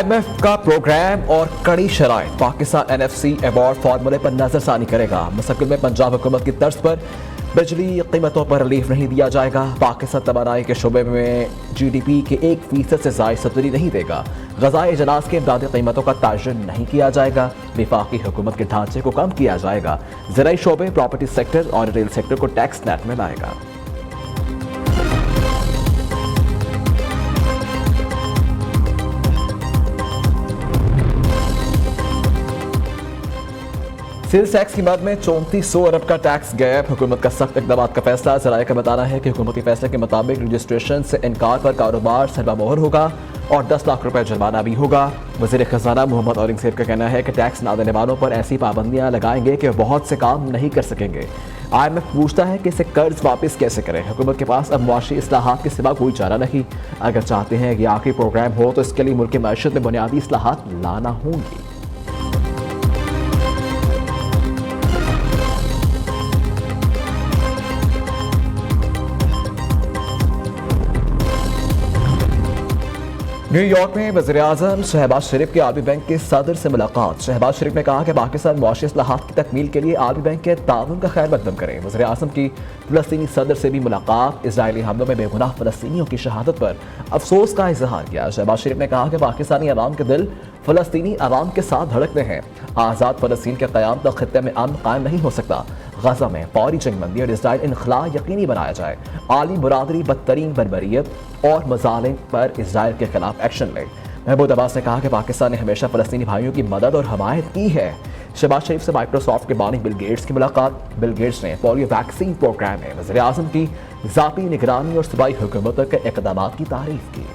IMF का programme और कड़ी शराइत पाकिस्तान NFC अवार्ड फार्मूले पर नजरसानी करेगा। मुस्तकिल में पंजाब हुकूमत की तर्ज पर बिजली कीमतों पर रिलीफ नहीं दिया जाएगा। पाकिस्तान तवानाई के शोबे में GDP के 1% से ज़ायद सब्सिडी नहीं देगा। ग़ज़ाई अजनास के इमदादी कीमतों का तयन नहीं किया जाएगा। वफाकी हुकूमत के ढांचे को कम किया जाएगा। ज़राई शोबे, प्रॉपर्टी सेक्टर और रिटेल सेक्टर को टैक्स नेट में लाएगा। सेल्स टैक्स की मद में 3400 अरब का टैक्स गैप। हुकूमत का सख्त इक़दाम का फैसला। ज़राए का बताना है कि हुकूमती फैसले के मुताबिक रजिस्ट्रेशन से इनकार पर कारोबार सरबामोहर होगा और 10 लाख रुपए जुर्माना भी होगा। वज़ीर ख़ज़ाना मोहम्मद औरंगज़ेब का कहना है कि टैक्स ना देने वालों पर ऐसी पाबंदियां लगाएंगे कि बहुत से काम नहीं कर सकेंगे। IMF पूछता है कि इसे कर्ज वापस कैसे करें। हुकूमत के पास अब मुआशी इस्लाहात के सिवा कोई चारा नहीं। अगर चाहते हैं कि आखिरी प्रोग्राम हो तो इसके लिए मुल्क की मईशत में बुनियादी इस्लाहात लाना होंगी। न्यूयॉर्क में वज़ीर-ए-आज़म शहबाज शरीफ के आलमी बैंक के सदर से मुलाकात। शहबाज शरीफ ने कहा कि पाकिस्तान मुआशी इस्लाहात की तकमील के लिए आलमी बैंक के ताउन का खैर मकदम करें। वज़ीर-ए-आज़म की फ़लस्तीनी सदर से भी मुलाकात। इजरायली हमलों में बेगुनाह फ़लस्तीनियों की शहादत पर अफसोस का इजहार किया। शहबाज शरीफ ने कहा कि पाकिस्तानी अवाम के दिल फ़लस्तीनी अवाम के साथ धड़कते हैं। आज़ाद फ़लस्तीन के क़याम तक ख़ित्ते में अमन कायम नहीं हो सकता। गजा में फौरी जंगबंदी और इसराइल इनखला यकीनी बनाया जाए। आलमी बरादरी बदतरीन बर्बरियत और मजालिम पर इसराइल के खिलाफ एक्शन ले। महमूद अब्बास ने कहा कि पाकिस्तान ने हमेशा फ़लस्तीनी भाइयों की मदद और हमायत की है। शहबाज शरीफ से माइक्रोसॉफ्ट के बानी बिल गेट्स की मुलाकात। बिल गेट्स ने पोलियो वैक्सीन प्रोग्राम में वज़ीर-ए-आज़म की ज़ाती निगरानी और सूबाई हुकूमत के इक़दाम की तारीफ की।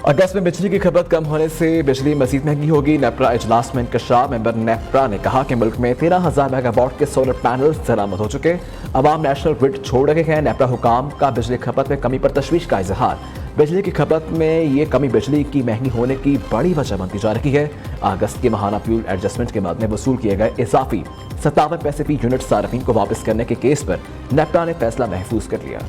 अगस्त में बिजली की खपत कम होने से बिजली मजीद महंगी होगी। नेपरा इजलास में इंकशाफ। मेंबर नेपरा ने कहा कि मुल्क में 13,000 मेगावाट के सोलर पैनल दरामद हो चुके। अवाम नेशनल ग्रिड छोड़ रहे हैं। नेपरा हुकाम का बिजली खपत में कमी पर तशवीश का इजहार। बिजली की खपत में ये कमी बिजली की महंगी होने की बड़ी वजह बनती जा रही है। अगस्त के माहाना फ्यूल एडजस्टमेंट के बाद में वसूल किए गए इजाफी 57 पैसे फी यूनिट सार्फिन को वापस करने के केस पर नेपरा ने फैसला महफूज कर लिया।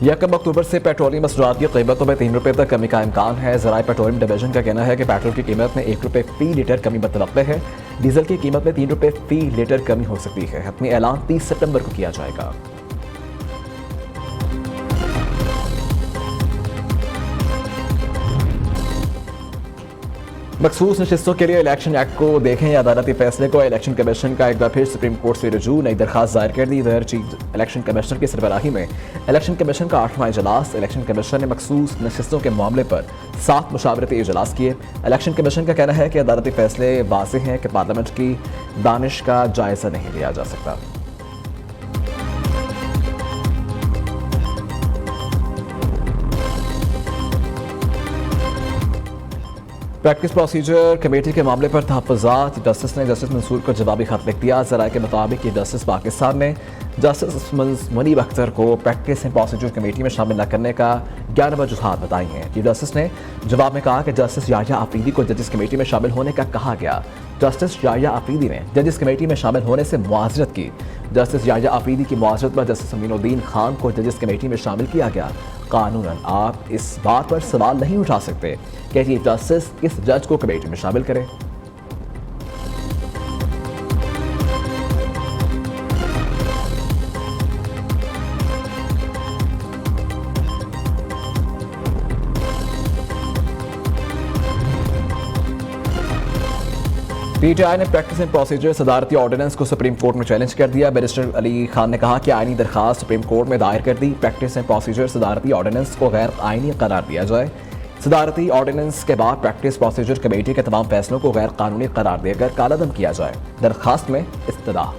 यकम अक्टूबर से पेट्रोलियम मसनूआत की कीमतों में 3 रुपये तक कमी का इम्कान है। ज़राए पेट्रोलियम डिवीजन का कहना है कि पेट्रोल की कीमत में 1 रुपये फी लीटर कमी मतवक्के है। डीजल की कीमत में 3 रुपये फी लीटर कमी हो सकती है। अपनी ऐलान 30 सितंबर को किया जाएगा। मखसूस नशिस्तों के लिए इलेक्शन एक्ट को देखें या अदालती फैसले को। इलेक्शन कमीशन का एक बार फिर सुप्रीम कोर्ट से रुजू। नई दरखास्त दायर कर दी। इधर चीफ इलेक्शन कमिश्नर की सरबराही में इलेक्शन कमीशन का 8वां इजलास। इलेक्शन कमीशन ने मखसूस नशिस्तों के मामले पर 7 मुशावरती इजलास किए। इलेक्शन कमीशन का कहना है कि अदालती फैसले वाज़ेह हैं कि पार्लियामेंट की दानिश का जायजा नहीं लिया जा सकता। प्रैक्टिस प्रोसीजर कमेटी के मामले पर तहफ़्फ़ुज़ात। जस्टिस ने जस्टिस मंसूर को जवाबी खत लिख दिया। ज़राए के मुताबिक ये जस्टिस पाकिस्तान ने जस्टिस मुनीब अख्तर को प्रैक्टिस एंड प्रोसीजर कमेटी में शामिल न करने का 11 वजूहात बताई हैं। चीफ जस्टिस ने जवाब में कहा कि जस्टिस याहिया आफरीदी को जजिस कमेटी में शामिल होने का कहा गया। जस्टिस याहिया आफरीदी ने जजिस कमेटी में शामिल होने से मुआज़रत की। जस्टिस याहिया आफरीदी की मुआज़रत पर जस्टिस अमीनुद्दीन खान को जजिस कमेटी में शामिल किया गया। कानूनन आप इस बात पर सवाल नहीं उठा सकते कि चीफ जस्टिस किस जज को कमेटी में शामिल करें। PTI ने प्रैक्टिस एंड प्रोसीजर सदारती ऑर्डिनेंस को सुप्रीम कोर्ट में चैलेंज कर दिया। बैरिस्टर अली खान ने कहा कि आईनी दरखास्त सुप्रीम कोर्ट में दायर कर दी। प्रैक्टिस एंड प्रोसीजर सदारती ऑर्डिनेंस को गैर आईनी करार दिया जाए। सदारती ऑर्डिनेंस के बाद प्रैक्टिस प्रोसीजर कमेटी के तमाम फैसलों को गैर कानूनी करार देकर कालादम किया जाए। दरखास्त में इस्तदा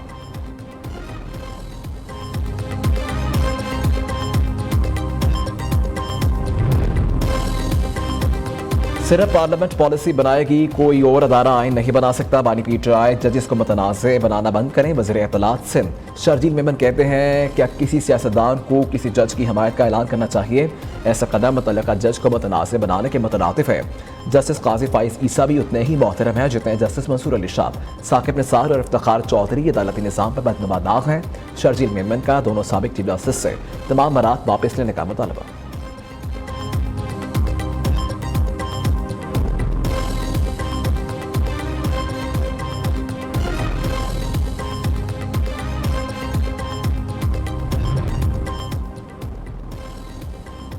सिर्फ पार्लियामेंट पॉलिसी बनाएगी, कोई और अदारा आइन नहीं बना सकता। बानी पीटीआई जजिस को मुतनाज़ बनाना बंद करें। वज़ीर इत्तलात सिंध शर्जील मेमन कहते हैं क्या किसी सियासतदान को किसी जज की हमायत का ऐलान करना चाहिए? ऐसा कदम मुतल्लिका जज को मुतनाज़ बनाने के मुतरातिफ है। जस्टिस काजी फाइज ईसा भी उतने ही मोहतरम हैं जितने जस्टिस मंसूर अली शाह, साकिब निसार और इफ्तिखार चौधरी अदालती निज़ाम पर बदनुमा दाग हैं। शर्जील मेमन का दोनों साबिक चीफ जस्टिस से तमाम बरात वापस लेने का मुतालबा।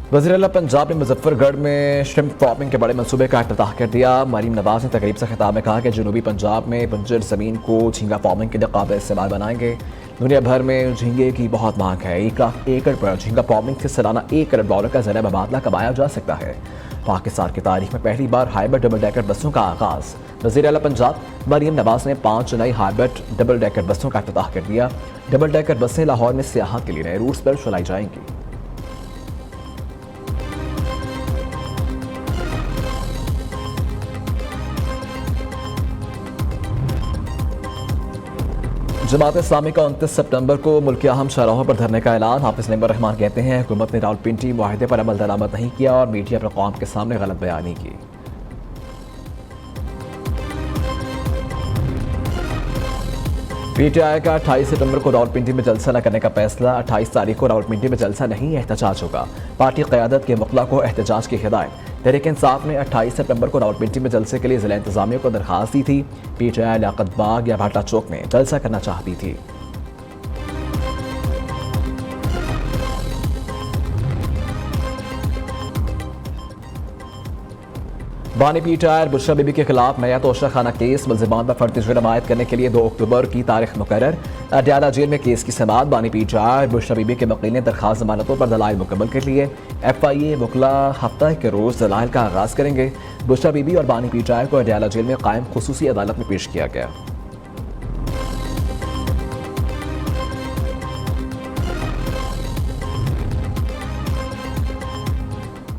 वज़ीर आला पंजाब ने मुजफ्फरगढ़ में श्रिम्प फार्मिंग के बड़े मंसूबे का इफ्तिताह कर दिया। मरीम नवाज ने तकरीब से खिताब में कहा कि जनूबी पंजाब में बंजर ज़मीन को झींगा फार्मिंग के लिए काबिल इस्तेमाल बनाएंगे। दुनिया भर में झींगे की बहुत मांग है। 1 लाख एकड़ पर झींगा फार्मिंग से सालाना $1 करोड़ का ज़रिया मुबादला कमाया जा सकता है। पाकिस्तान की तारीख में पहली बार हाइब्रिड डबल डेकर बसों का आगाज़। वज़ीर आला पंजाब मरीम नवाज ने 5 नई हाइब्रिड डबल डेकर बसों का इफ्तिताह कर दिया। डबल डेकर बसें लाहौर में सियाहत के लिए नए रूट्स पर चलाई जाएंगी। जमात इस्लामी का 29 सितंबर को मुल्क के अहम शाहराहों पर धरने का ऐलान। हाफिज नईमुर रहमान कहते हैं हुकूमत ने रावलपिंडी मुआहदे पर अमल दरामद नहीं किया और मीडिया पर कौम के सामने गलत बयानी की। पीटीआई का 28 सितंबर को रावलपिंडी में जलसा न करने का फैसला। 28 तारीख को रावलपिंडी में जलसा नहीं, एहतजाज होगा। पार्टी क़यादत के मुखला को एहतजाज की हिदायत। तहरीक इंसाफ ने 28 सितंबर को रावलपिंडी में जलसे के लिए ज़िला इंतज़ामिया को दरख्वास्त दी थी। पीटीआई लियाकत बाग या भाटा चौक में जलसा करना चाहती थी। बानी पीटीआई बुशरा बीबी के खिलाफ नया तोशा खाना केस। मुल्ज़िमान पर फर्जी जुर्म आयद करने के लिए 2 अक्टूबर की तारीख मुकर्रर। अडयाला जेल में केस की समाअत। बानी पीटीआई बुशरा बीबी के वकील ने दरखास्त जमानतों पर दलाइल मुकम्मल कर लिए। FIA वकला हफ्ता के रोज़ दलाइल का आगाज़ करेंगे। बुशरा बीबी और बानी पीटीआई को अडयाला जेल में कायम खुसूसी अदालत में पेश किया गया।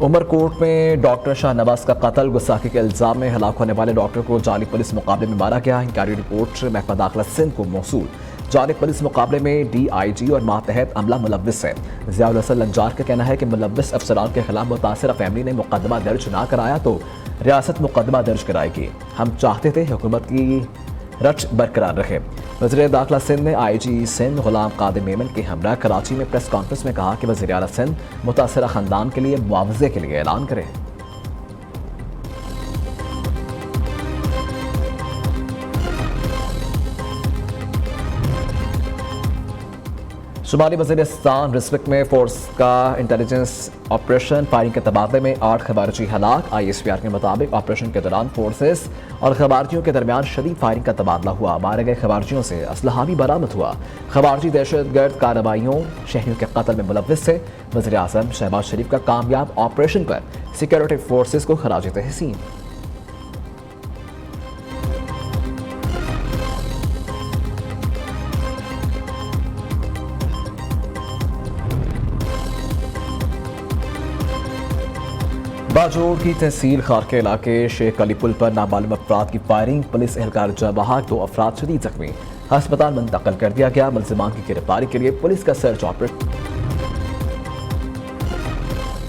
उमरकोट में डॉक्टर शाहनवाज का कत्ल। गुस्ताखी के इल्जाम में हलाक होने वाले डॉक्टर को जाली पुलिस मुकाबले में मारा गया। इंक्वायरी रिपोर्ट महकमा दाखिला सिंध को मौसूल। जाली पुलिस मुकाबले में DIG और मातहत अमला मुलव्विस है। ज़ियाउल हसन लंजार का कहना है कि मुलव्विस अफसरान के खिलाफ मुतासिरा फैमिली ने मुकदमा दर्ज ना कराया तो रियासत मुकदमा दर्ज कराएगी। हम चाहते थे हुकूमत की रच बरकरार रहे। वज़ीर दाखिला सिंध ने IG सिंध गुलाम कादिर मेमन के हमरा कराची में प्रेस कॉन्फ्रेंस में कहा कि वज़ीर आला सिंध मुतासिरा ख़ानदान के लिए मुआवजे के लिए ऐलान करें। शुमाली वज़ीरिस्तान डिस्ट्रिक्ट में फोर्स का इंटेलिजेंस ऑपरेशन फायरिंग के तबादले में 8 खबारची हलाक। ISPR के मुताबिक ऑपरेशन के दौरान फोर्सेस और खबारचियों के दरमियान शदीद फायरिंग का तबादला हुआ। मारे गए खबारचियों से असलहा भी बरामद हुआ। खबारची दहशतगर्द कार्रवाइयों शहरियों के कत्ल में मुलव्विस थे। वज़ीर आज़म शहबाज शरीफ का कामयाब ऑपरेशन पर सिक्योरिटी फोर्सेस को खराज तहसीन। बाजोड़ की तहसील खारके इलाके शेख अली पुल पर नामालूम अफराद की फायरिंग। पुलिस एहलकार जवाहर 2 अफराद शदीद जख्मी। अस्पताल मुंतकिल कर दिया गया। मुल्ज़िमान की गिरफ्तारी के लिए पुलिस का search operation.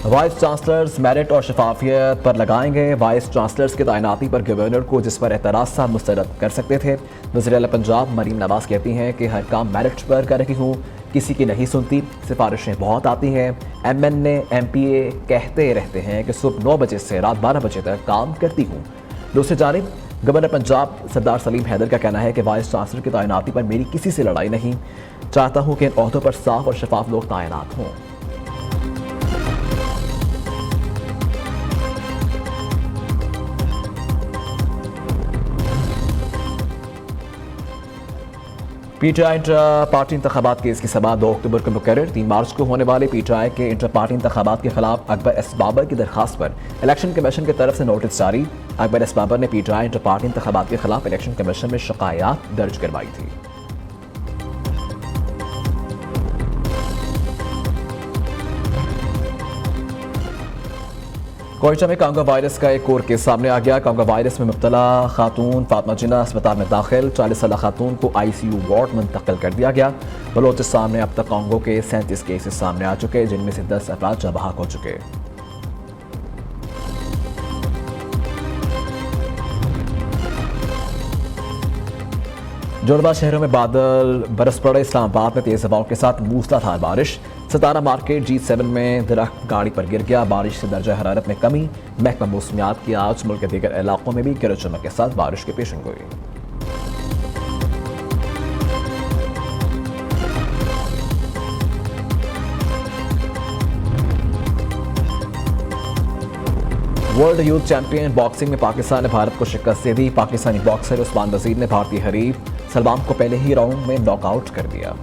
Vice chancellors merit और शफाफियत पर लगाएंगे। वाइस चांसलर्स की तैनाती पर गवर्नर को जिस पर एतराज़ था मुस्तरद कर सकते थे। वज़ीर आला पंजाब मरीम नवाज कहती हैं कि हर काम मेरिट पर कर रही हूँ, किसी की नहीं सुनती। सिफारिशें बहुत आती हैं। MNA MPA कहते रहते हैं कि सुबह 9 बजे से रात 12 बजे तक काम करती हूँ। दूसरी जानिब गवर्नर पंजाब सरदार सलीम हैदर का कहना है कि वाइस चांसलर की तैनाती पर मेरी किसी से लड़ाई नहीं। चाहता हूँ कि इन ओहदों पर साफ और शफाफ लोग तैनात हों। पीटीआई इंटर पार्टी इंतखाबात केस की समाअत 2 अक्टूबर को मुकर्रर। 3 मार्च को होने वाले पीटीआई के इंटर पार्टी इंतखाबात के खिलाफ अकबर एस बाबर की दरखास्त पर इलेक्शन कमीशन की तरफ से नोटिस जारी। अकबर एस बाबर ने पीटीआई इंटर पार्टी इंतखाबात के खिलाफ इलेक्शन कमीशन में शिकायत दर्ज करवाई थी। कोयटा में कांगा वायरस का एक और केस सामने आ गया। कांगा वायरस में मुब्तला खातून फातिमा जिन्ना अस्पताल में दाखिल। 40 साल खातून को ICU वार्ड मुंतकिल कर दिया गया। बलोचिस्तान में अब तक कांगो के 37 केसेस सामने आ चुके, जिनमें से 10 अफराद जाँ बहक हो चुके। जोरदार शहरों में बादल बरस पड़े। इस्लामाबाद में तेज हवाओं के साथ मूसलाधार बारिश। सतारा मार्केट G7 में दरख्त गाड़ी पर गिर गया। बारिश से दर्जा हरारत में कमी। महकमा मौसमियात की आज मुल्क के दीगर इलाकों में भी गरज चमक के साथ बारिश की पेशेनगोई। वर्ल्ड यूथ चैंपियन बॉक्सिंग में पाकिस्तान ने भारत को शिकस्त दे दी। पाकिस्तानी बॉक्सर उस्मान वजीर ने भारतीय हरीफ सलमान को पहले ही राउंड में नॉकआउट कर दिया।